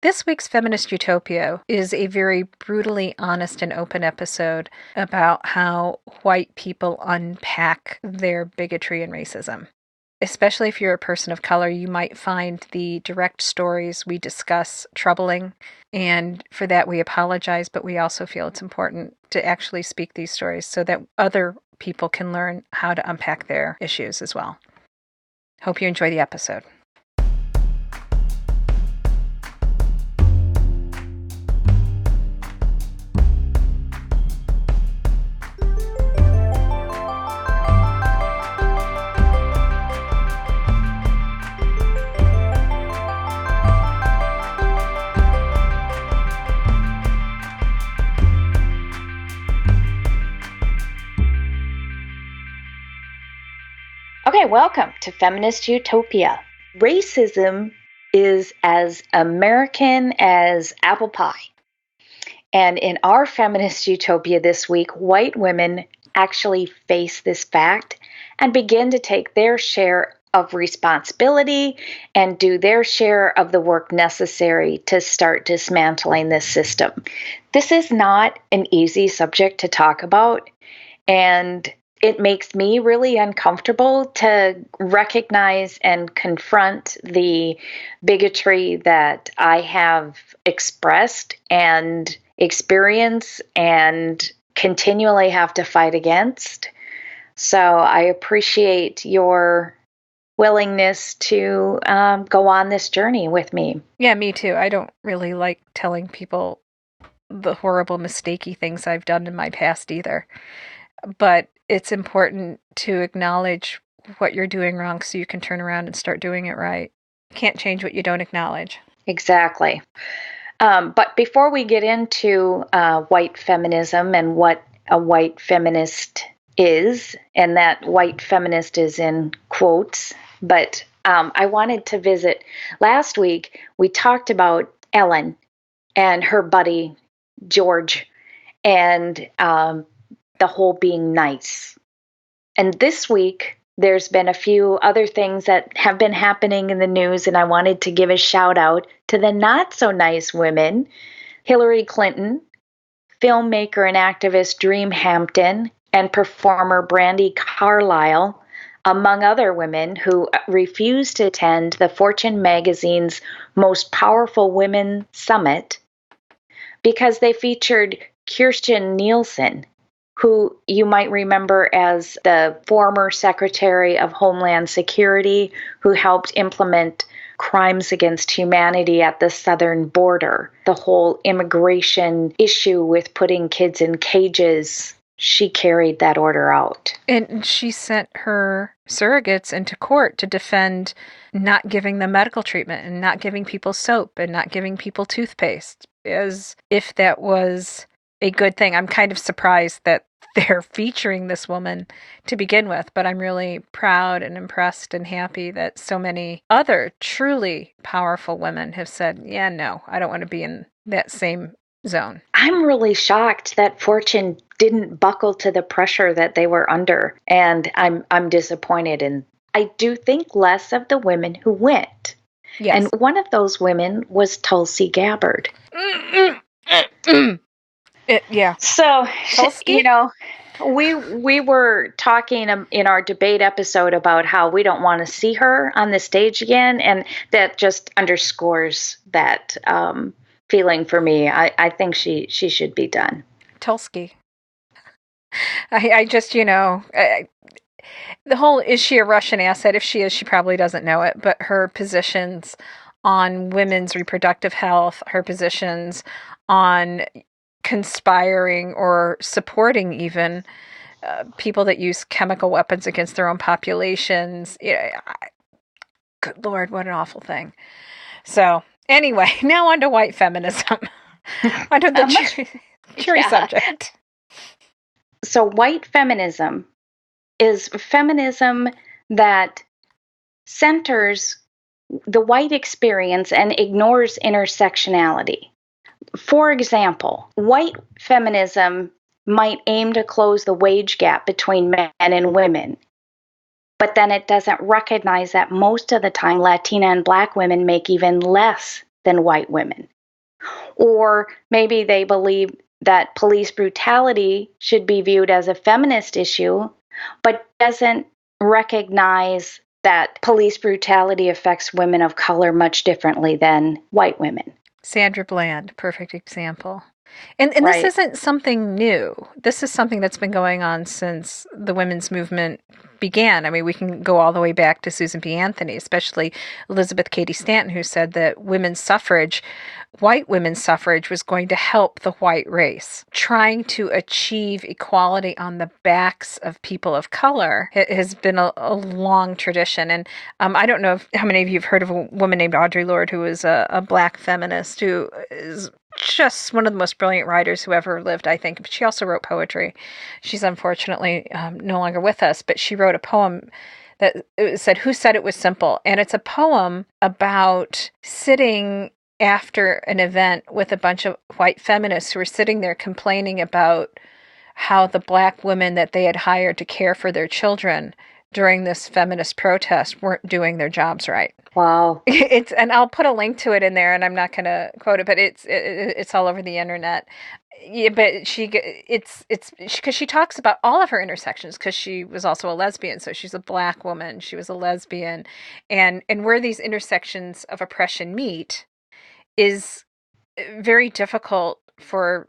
This week's Feminist Utopia is a very brutally honest and open episode about how white people unpack their bigotry and racism. Especially if you're a person of color, you might find the direct stories we discuss troubling, and for that we apologize, but we also feel it's important to actually speak these stories so that other people can learn how to unpack their issues as well. Hope you enjoy the episode. Okay, welcome to Feminist Utopia. Racism is as American as apple pie. And in our Feminist Utopia this week, white women actually face this fact and begin to take their share of responsibility and do their share of the work necessary to start dismantling this system. This is not an easy subject to talk about, and it makes me really uncomfortable to recognize and confront the bigotry that I have expressed and experienced and continually have to fight against. So I appreciate your willingness to go on this journey with me. Yeah, me too. I don't really like telling people the horrible, mistakey things I've done in my past either. But it's important to acknowledge what you're doing wrong so you can turn around and start doing it right. You can't change what you don't acknowledge. Exactly. But before we get into white feminism and what a white feminist is, and that white feminist is in quotes, but I wanted to visit. Last week, we talked about Ellen and her buddy, George, and the whole being nice. And this week, there's been a few other things that have been happening in the news, and I wanted to give a shout out to the not so nice women, Hillary Clinton, filmmaker and activist Dream Hampton, and performer Brandi Carlile, among other women who refused to attend the Fortune magazine's Most Powerful Women Summit because they featured Kirstjen Nielsen, who you might remember as the former Secretary of Homeland Security, who helped implement crimes against humanity at the southern border. The whole immigration issue with putting kids in cages, she carried that order out. And she sent her surrogates into court to defend not giving them medical treatment and not giving people soap and not giving people toothpaste, as if that was a good thing. I'm kind of surprised that they're featuring this woman to begin with, but I'm really proud and impressed and happy that so many other truly powerful women have said, yeah, no, I don't want to be in that same zone. I'm really shocked that Fortune didn't buckle to the pressure that they were under, and I'm disappointed. And I do think less of the women who went. Yes. And one of those women was Tulsi Gabbard. Yeah. So, Tulsi? you know, we were talking in our debate episode about how we don't want to see her on the stage again, and that just underscores that feeling for me. I think she should be done. Tulsi. I just, the whole, is she a Russian asset? If she is, she probably doesn't know it, but her positions on women's reproductive health, her positions on conspiring or supporting even people that use chemical weapons against their own populations. Good Lord, what an awful thing. So anyway, now on to white feminism. Onto the cheery subject. So white feminism is feminism that centers the white experience and ignores intersectionality. For example, white feminism might aim to close the wage gap between men and women, but then it doesn't recognize that most of the time Latina and Black women make even less than white women. Or maybe they believe that police brutality should be viewed as a feminist issue, but doesn't recognize that police brutality affects women of color much differently than white women. Sandra Bland, perfect example. And this Right. isn't something new. This is something that's been going on since the women's movement began. I mean, we can go all the way back to Susan B. Anthony, especially Elizabeth Cady Stanton, who said that women's suffrage, white women's suffrage, was going to help the white race. Trying to achieve equality on the backs of people of color has been a long tradition. And I don't know how many of you have heard of a woman named Audre Lorde, who is a black feminist who is just one of the most brilliant writers who ever lived, I think. But she also wrote poetry. She's unfortunately no longer with us, but she wrote a poem that said, "Who said it was simple?" And it's a poem about sitting after an event with a bunch of white feminists who were sitting there complaining about how the black women that they had hired to care for their children during this feminist protest weren't doing their jobs right. Wow. It's, and I'll put a link to it in there, and I'm not going to quote it, but it's all over the internet. Yeah, but it's because she talks about all of her intersections, because she was also a lesbian, so she's a black woman, she was a lesbian, and where these intersections of oppression meet is very difficult for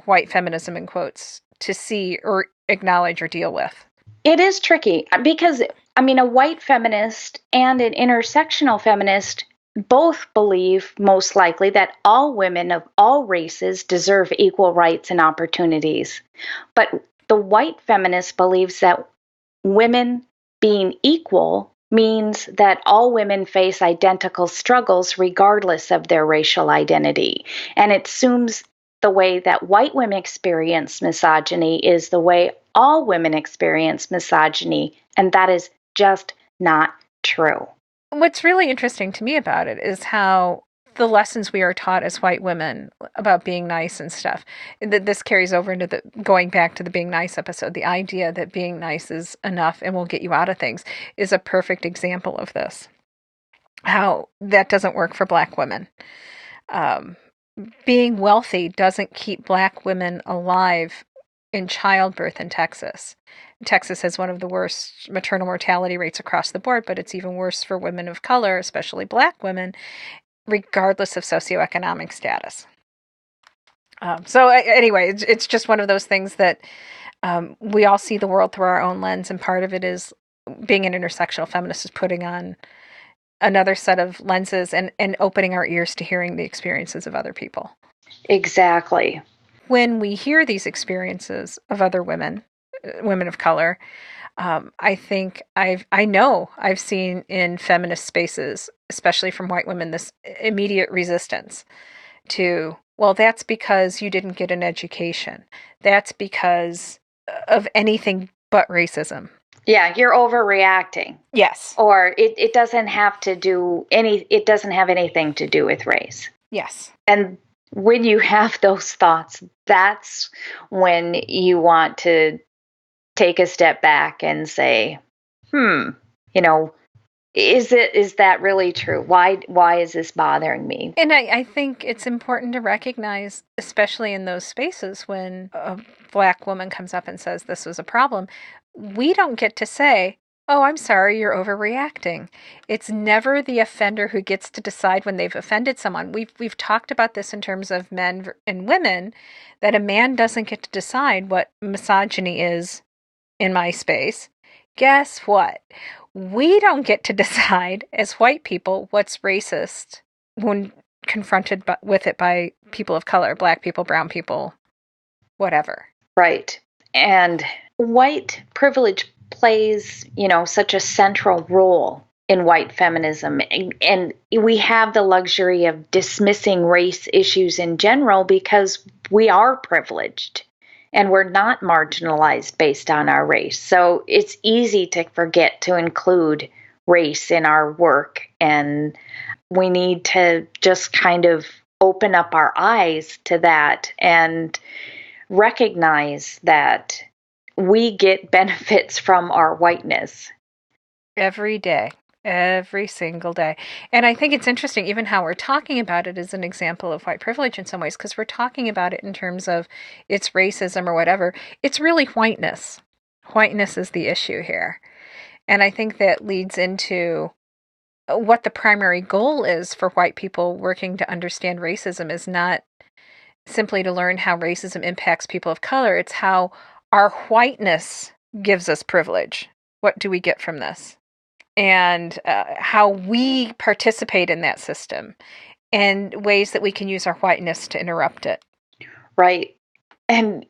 white feminism, in quotes, to see or acknowledge or deal with. It is tricky because, I mean, a white feminist and an intersectional feminist both believe, most likely, that all women of all races deserve equal rights and opportunities. But the white feminist believes that women being equal means that all women face identical struggles regardless of their racial identity. And it assumes the way that white women experience misogyny is the way all women experience misogyny, and that is just not true. What's really interesting to me about it is how the lessons we are taught as white women about being nice and stuff, that this carries over into the going back to the being nice episode. The idea that being nice is enough and will get you out of things is a perfect example of this. How that doesn't work for black women. Um, Being wealthy doesn't keep black women alive in childbirth in Texas. Texas has one of the worst maternal mortality rates across the board, but it's even worse for women of color, especially black women, regardless of socioeconomic status. Anyway, it's just one of those things that we all see the world through our own lens, and part of it is being an intersectional feminist is putting on another set of lenses and opening our ears to hearing the experiences of other people. Exactly. When we hear these experiences of other women, women of color, I think I know I've seen in feminist spaces, especially from white women, this immediate resistance to, well, that's because you didn't get an education. That's because of anything but racism. Yeah, you're overreacting. Yes. Or it doesn't have to do it doesn't have anything to do with race. Yes. And when you have those thoughts, that's when you want to take a step back and say, you know, is that really true? Why is this bothering me? And I think it's important to recognize, especially in those spaces when a black woman comes up and says this was a problem, we don't get to say, "Oh, I'm sorry, you're overreacting." It's never the offender who gets to decide when they've offended someone. We've talked about this in terms of men and women, that a man doesn't get to decide what misogyny is in my space. Guess what? We don't get to decide as white people what's racist when confronted with it by people of color, black people, brown people, whatever. Right. And white privilege plays, such a central role in white feminism. And we have the luxury of dismissing race issues in general because we are privileged and we're not marginalized based on our race. So it's easy to forget to include race in our work. And we need to just kind of open up our eyes to that and recognize that we get benefits from our whiteness Every day. Every single day. And I think it's interesting, even how we're talking about it is an example of white privilege in some ways, because we're talking about it in terms of it's racism or whatever. It's really whiteness. Whiteness is the issue here. And I think that leads into what the primary goal is for white people working to understand racism is not simply to learn how racism impacts people of color, it's how our whiteness gives us privilege. What do we get from this? And how we participate in that system and ways that we can use our whiteness to interrupt it. Right. And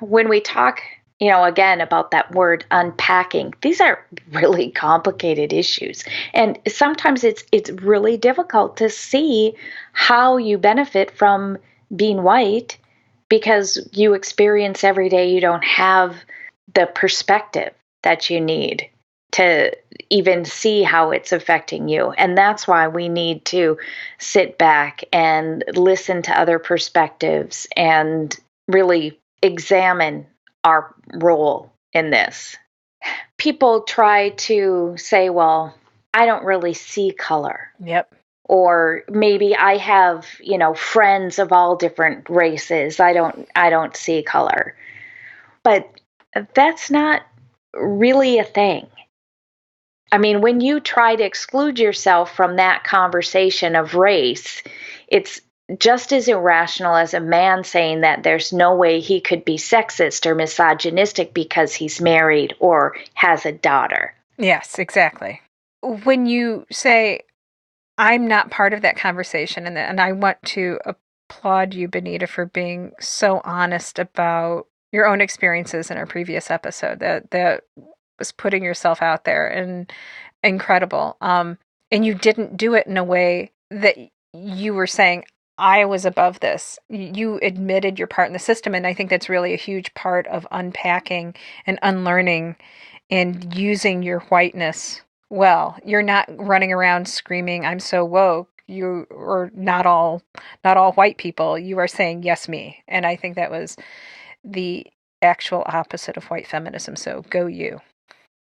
when we talk, again about that word unpacking, these are really complicated issues. And sometimes it's really difficult to see how you benefit from being white because you experience every day you don't have the perspective that you need to even see how it's affecting you. And that's why we need to sit back and listen to other perspectives and really examine our role in this. People try to say, well, I don't really see color. Yep. Or maybe I have, friends of all different races. I don't see color. But that's not really a thing. I mean, when you try to exclude yourself from that conversation of race, it's just as irrational as a man saying that there's no way he could be sexist or misogynistic because he's married or has a daughter. Yes, exactly. When you say, I'm not part of that conversation, and I want to applaud you, Benita, for being so honest about your own experiences in our previous episode. That was putting yourself out there and incredible. And you didn't do it in a way that you were saying, I was above this. You admitted your part in the system. And I think that's really a huge part of unpacking and unlearning and using your whiteness well. You're not running around screaming, I'm so woke. You are not all white people. You are saying, yes, me. And I think that was the actual opposite of white feminism. So go you.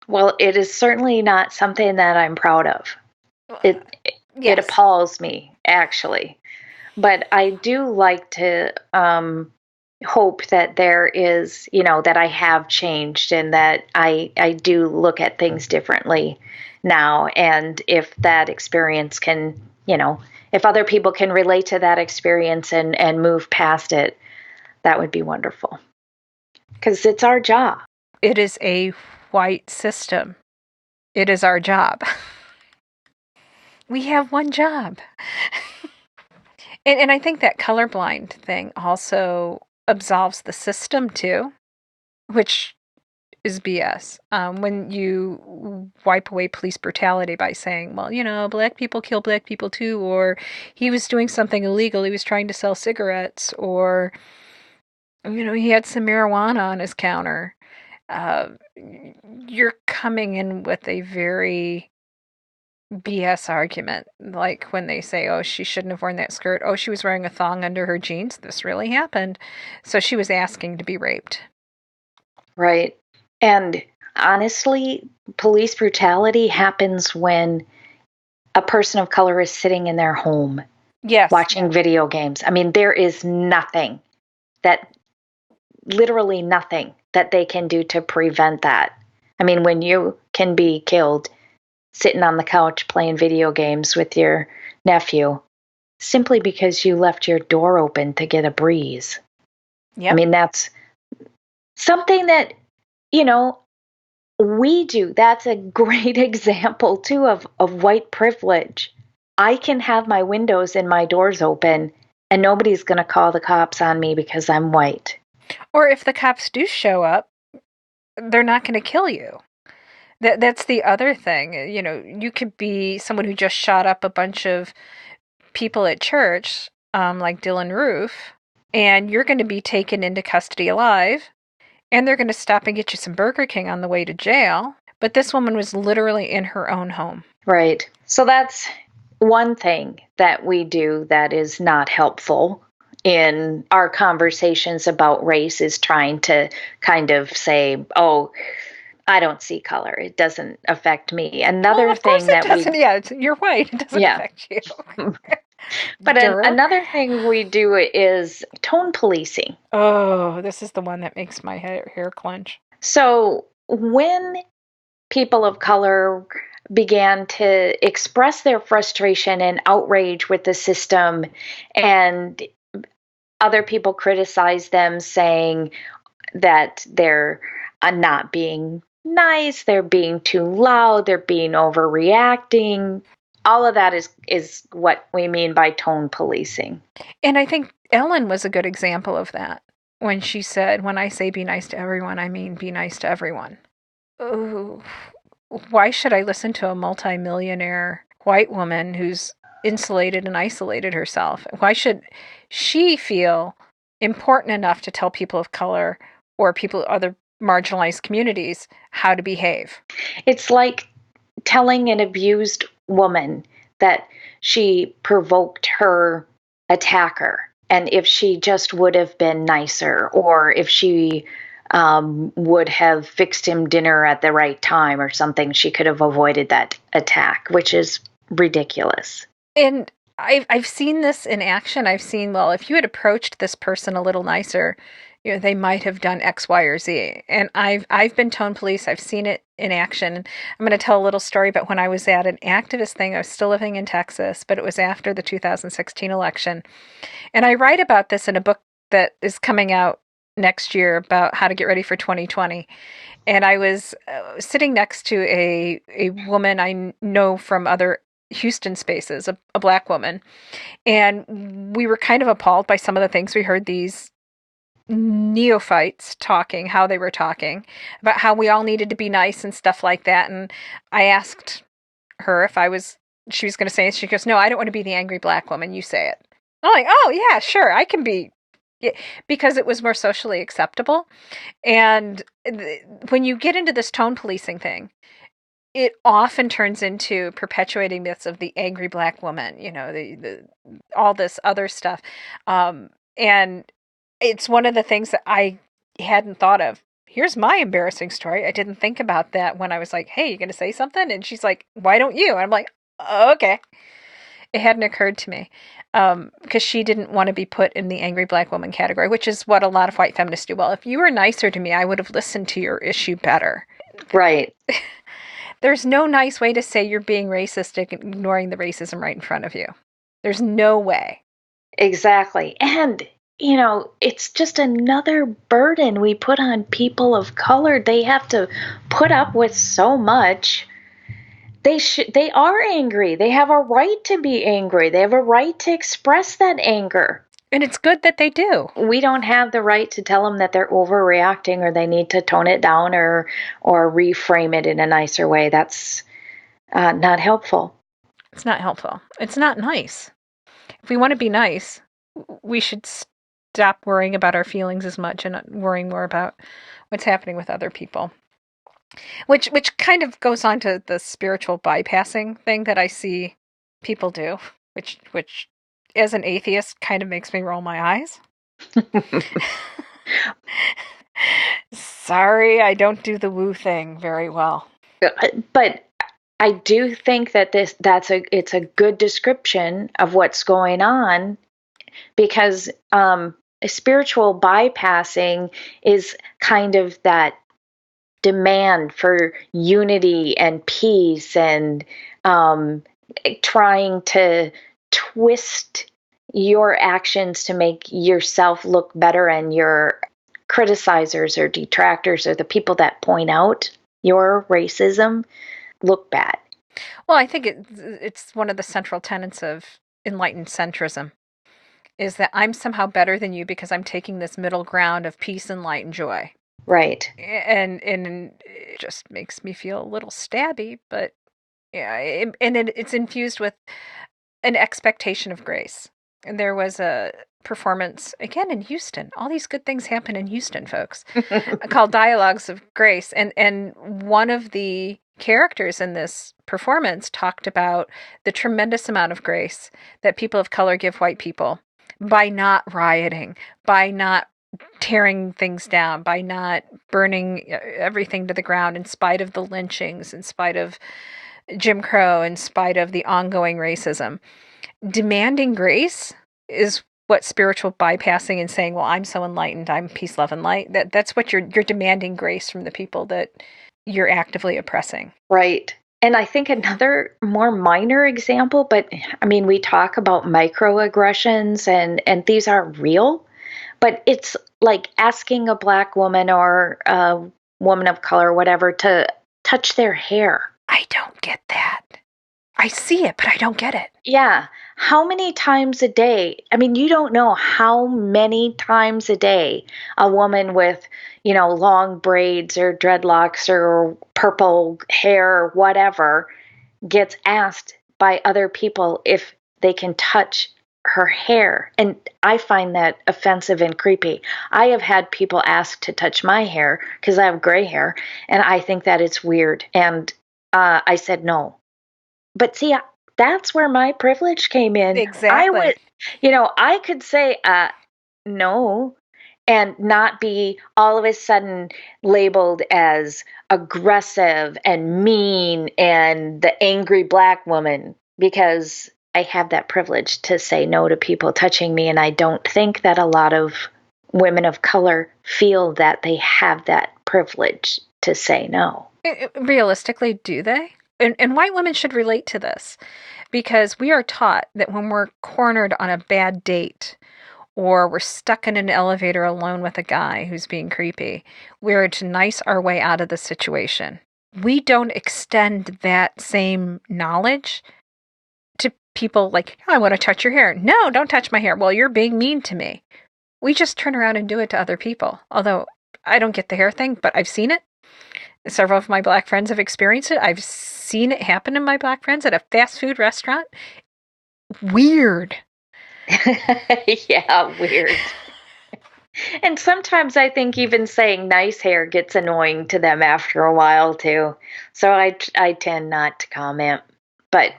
Well, it is certainly not something that I'm proud of. It Yes. appalls me, actually. But I do like to hope that there is, that I have changed and that I do look at things differently now. And if that experience can, if other people can relate to that experience and move past it, that would be wonderful. Because it's our job. It is a white system. It is our job. We have one job. And I think that colorblind thing also absolves the system too, which is BS. When you wipe away police brutality by saying, well, black people kill black people too, or he was doing something illegal, he was trying to sell cigarettes, or, he had some marijuana on his counter. You're coming in with a very BS argument. Like when they say, oh, she shouldn't have worn that skirt. Oh, she was wearing a thong under her jeans. This really happened. So she was asking to be raped. Right. And honestly, police brutality happens when a person of color is sitting in their home. Yes. Watching video games. I mean, there is literally nothing that they can do to prevent that. I mean, when you can be killed sitting on the couch playing video games with your nephew simply because you left your door open to get a breeze. Yep. I mean, that's something that, we do. That's a great example, too, of white privilege. I can have my windows and my doors open and nobody's going to call the cops on me because I'm white. Or if the cops do show up, they're not going to kill you. That's the other thing. You could be someone who just shot up a bunch of people at church, like Dylan Roof, and you're going to be taken into custody alive, and they're going to stop and get you some Burger King on the way to jail. But this woman was literally in her own home. Right. So that's one thing that we do that is not helpful in our conversations about race, is trying to kind of say, oh, I don't see color. It doesn't affect me. Well, Another of course thing it that doesn't. Yeah, you're white. It doesn't yeah. affect you. But Dur. another thing we do is tone policing. Oh, this is the one that makes my hair clench. So when people of color began to express their frustration and outrage with the system, and other people criticized them, saying that they're not being nice, they're being too loud, they're being overreacting. All of that is what we mean by tone policing. And I think Ellen was a good example of that when she said, when I say be nice to everyone, I mean be nice to everyone. Ooh, why should I listen to a multimillionaire white woman who's insulated and isolated herself? Why should she feel important enough to tell people of color or people other marginalized communities how to behave? It's like telling an abused woman that she provoked her attacker. And if she just would have been nicer, or if she would have fixed him dinner at the right time or something, she could have avoided that attack, which is ridiculous. And I've seen this in action. I've seen, well, if you had approached this person a little nicer, they might have done X, Y, or Z. And I've been tone police. I've seen it in action. I'm going to tell a little story about when I was at an activist thing. I was still living in Texas, but it was after the 2016 election. And I write about this in a book that is coming out next year about how to get ready for 2020. And I was sitting next to a woman I know from other Houston spaces, a black woman. And we were kind of appalled by some of the things we heard these neophytes talking, how they were talking about how we all needed to be nice and stuff like that. And I asked her if she was going to say it. She goes, no, I don't want to be the angry black woman. You say it. I'm like, oh, yeah, sure, I can be. Yeah, because it was more socially acceptable. And when you get into this tone policing thing, it often turns into perpetuating myths of the angry black woman, the all this other stuff. And it's one of the things that I hadn't thought of. Here's my embarrassing story. I didn't think about that when I was like, hey, you going to say something? And she's like, why don't you? And I'm like, oh, okay. It hadn't occurred to me because she didn't want to be put in the angry black woman category, which is what a lot of white feminists do. Well, if you were nicer to me, I would have listened to your issue better. Right. There's no nice way to say you're being racist ignoring the racism right in front of you. There's no way. Exactly. And, it's just another burden we put on people of color. They have to put up with so much. They are angry. They have a right to be angry. They have a right to express that anger. And it's good that they do. We don't have the right to tell them that they're overreacting or they need to tone it down or reframe it in a nicer way. That's not helpful. It's not helpful. It's not nice. If we want to be nice, we should stop worrying about our feelings as much and worrying more about what's happening with other people. Which kind of goes on to the spiritual bypassing thing that I see people do, which as an atheist kind of makes me roll my eyes. Sorry, I don't do the woo thing very well. But I do think that it's a good description of what's going on, because spiritual bypassing is kind of that demand for unity and peace, and trying to twist your actions to make yourself look better, and your criticizers or detractors or the people that point out your racism look bad. Well, I think it's one of the central tenets of enlightened centrism is that I'm somehow better than you because I'm taking this middle ground of peace and light and joy. Right. And it just makes me feel a little stabby, but yeah, it's infused with an expectation of grace. And there was a performance again in Houston. All these good things happen in Houston, folks, called Dialogues of Grace. And one of the characters in this performance talked about the tremendous amount of grace that people of color give white people by not rioting, by not tearing things down, by not burning everything to the ground in spite of the lynchings, in spite of Jim Crow, in spite of the ongoing racism. Demanding grace is what spiritual bypassing and saying, well, I'm so enlightened, I'm peace, love, and light. That's what you're demanding grace from the people that you're actively oppressing. Right. And I think another more minor example, but I mean, we talk about microaggressions and these are real, but it's like asking a Black woman or a woman of color, whatever, to touch their hair. I don't get that. I see it, but I don't get it. Yeah. How many times a day? I mean, you don't know how many times a day a woman with, long braids or dreadlocks or purple hair or whatever gets asked by other people if they can touch her hair. And I find that offensive and creepy. I have had people ask to touch my hair because I have gray hair, and I think that it's weird. And I said no. But see, that's where my privilege came in. I Exactly. would, I could say no and not be all of a sudden labeled as aggressive and mean and the angry Black woman because I have that privilege to say no to people touching me. And I don't think that a lot of women of color feel that they have that privilege to say no. Realistically, do they? And white women should relate to this, because we are taught that when we're cornered on a bad date or we're stuck in an elevator alone with a guy who's being creepy, we're to nice our way out of the situation. We don't extend that same knowledge to people like, oh, I want to touch your hair. No, don't touch my hair. Well, you're being mean to me. We just turn around and do it to other people. Although I don't get the hair thing, but I've seen it. Several of my Black friends have experienced it. I've seen it happen to my Black friends at a fast food restaurant. Weird. Yeah, weird. And sometimes I think even saying nice hair gets annoying to them after a while too. So I tend not to comment. But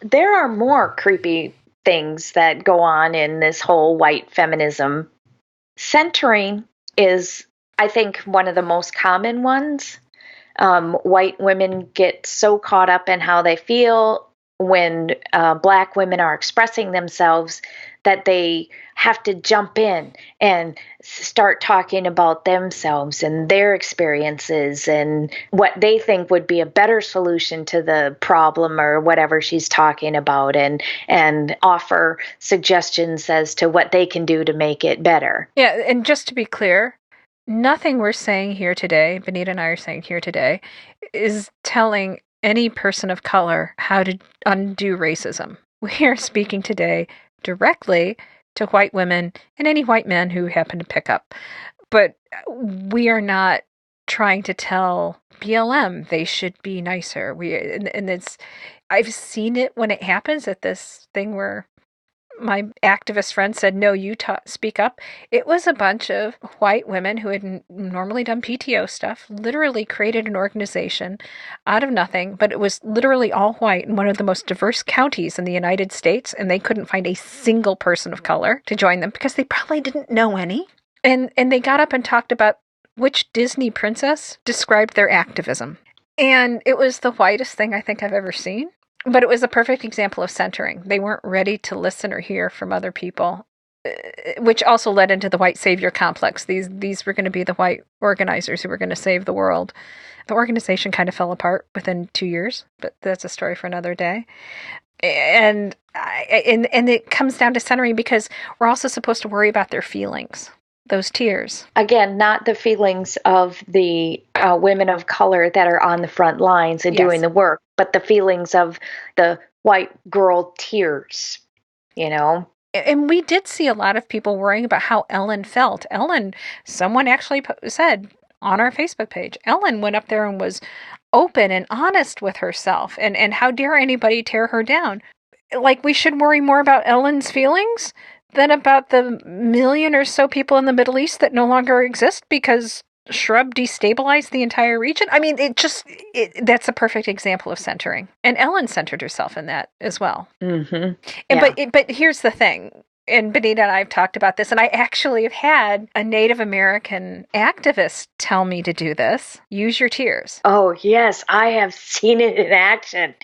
there are more creepy things that go on in this whole white feminism. Centering is, I think, one of the most common ones. White women get so caught up in how they feel when Black women are expressing themselves that they have to jump in and start talking about themselves and their experiences and what they think would be a better solution to the problem or whatever she's talking about, and offer suggestions as to what they can do to make it better. Yeah, and just to be clear, nothing we're saying here today, Benita and I are saying here today, is telling any person of color how to undo racism. We are speaking today directly to white women and any white men who happen to pick up. But we are not trying to tell BLM they should be nicer. And it's, I've seen it when it happens at this thing where my activist friend said, no, you speak up. It was a bunch of white women who had normally done PTO stuff, literally created an organization out of nothing, but it was literally all white in one of the most diverse counties in the United States, and they couldn't find a single person of color to join them because they probably didn't know any. And they got up and talked about which Disney princess described their activism. And it was the whitest thing I think I've ever seen. But it was a perfect example of centering. They weren't ready to listen or hear from other people, which also led into the white savior complex. These were going to be the white organizers who were going to save the world. The organization kind of fell apart within 2 years, but that's a story for another day. And it comes down to centering because we're also supposed to worry about their feelings. Those tears. Again, not the feelings of the women of color that are on the front lines and doing the work, but the feelings of the white girl tears, And we did see a lot of people worrying about how Ellen felt. Someone actually said on our Facebook page, Ellen went up there and was open and honest with herself. And how dare anybody tear her down? Like, we should worry more about Ellen's feelings than about the million or so people in the Middle East that no longer exist because Shrub destabilized the entire region. I mean, that's a perfect example of centering. And Ellen centered herself in that as well. Mm-hmm. Yeah. But here's the thing. and Benita and I have talked about this, and I actually have had a Native American activist tell me to do this. Use your tears. Oh, yes, I have seen it in action.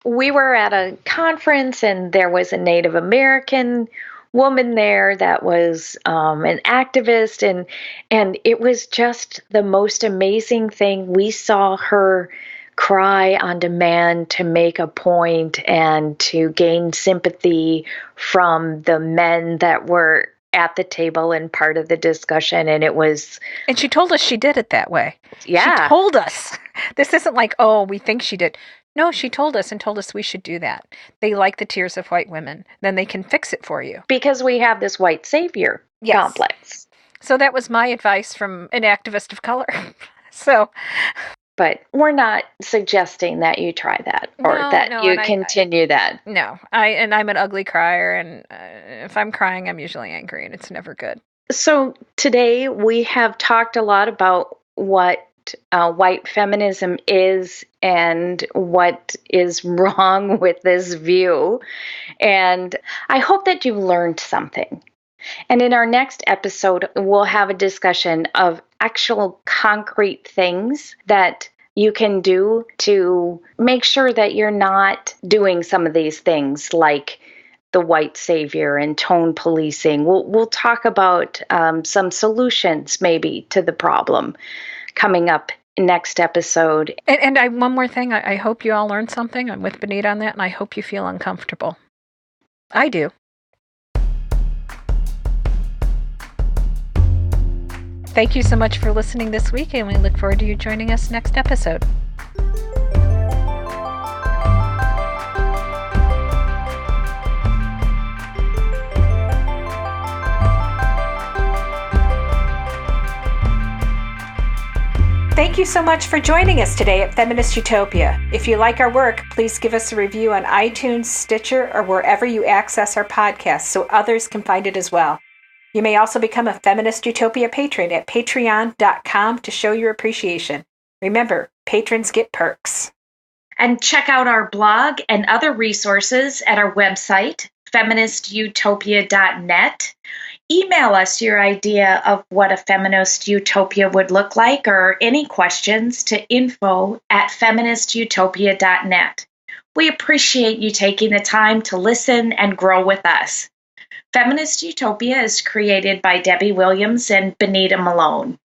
We were at a conference and there was a Native American woman there that was an activist, and it was just the most amazing thing. We saw her cry on demand to make a point and to gain sympathy from the men that were at the table and part of the discussion, and it was, And she told us she did it that way. She yeah. told us. This isn't like, oh, we think she did. No, she told us and told us we should do that. They like the tears of white women. Then they can fix it for you. Because we have this white savior complex. So that was my advice from an activist of color. So, but we're not suggesting that you try that or that you continue that. No, I'm an ugly crier, and if I'm crying, I'm usually angry, and it's never good. So today we have talked a lot about what white feminism is and what is wrong with this view. And I hope that you learned something. And in our next episode, we'll have a discussion of actual concrete things that you can do to make sure that you're not doing some of these things like the white savior and tone policing. We'll talk about some solutions maybe to the problem coming up next episode. And one more thing, I hope you all learned something. I'm with Benita on that, and I hope you feel uncomfortable. I do. Thank you so much for listening this week, and we look forward to you joining us next episode. Thank you so much for joining us today at Feminist Utopia. If you like our work, please give us a review on iTunes, Stitcher, or wherever you access our podcasts so others can find it as well. You may also become a Feminist Utopia patron at patreon.com to show your appreciation. Remember, patrons get perks. And check out our blog and other resources at our website, feministutopia.net. Email us your idea of what a feminist utopia would look like or any questions to info@feministutopia.net. We appreciate you taking the time to listen and grow with us. Feminist Utopia is created by Debbie Williams and Benita Malone.